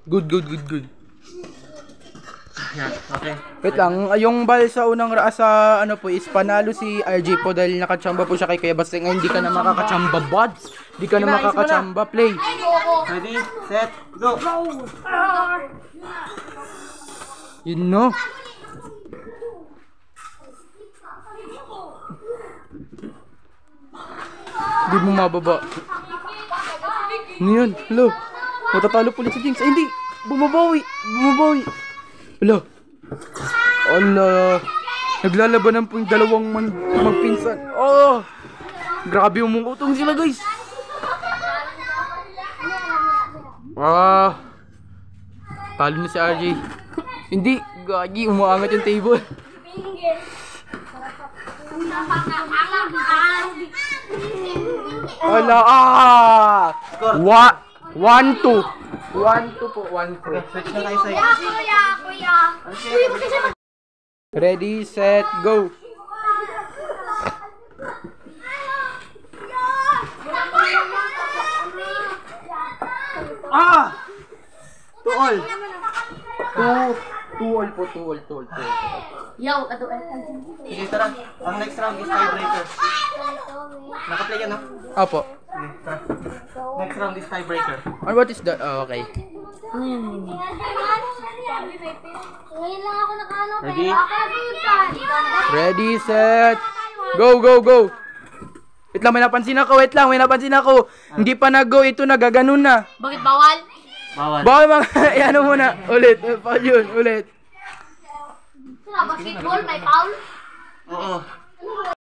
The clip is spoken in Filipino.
Good. Yeah, okay. Wait lang, yung ball sa unang sa ano po is panalo si RJ po dahil nakachamba po siya kay Kuya Bas. Ngayon hindi ka na makakachamba, buds. Hindi ka na makakachamba, play. Ready, set, go! Yun no. Hindi mo mababa. Ano yun? Hello? Matatalo po ulit si Jinx. Ay hindi! Bumabawi! Hello? Ala! Naglalabanan po yung dalawang magpinsan. Oh! Grabe yung mungkutong sila guys! Talo na si RJ. Hindi! Gagi! Umaangat yung table. Ala! 1-2 po. 1-2. Switch na tayo sa Kuya. Ready, set, go! To all. Two all. Yo, ato Sige, tara. Ang next round is tiebreaker. Naka-play yan, no? Opo. Sige, tara. Next round is tiebreaker. And what is that? Oh, okay. Ready? Ready, set, go! Wait lang, may napansin ako. Hindi pa nag-go, ito nagaganon na. Bakit bawal? Bawal. Bawal mga, ano muna, ulit. Basketball, may foul? Oo.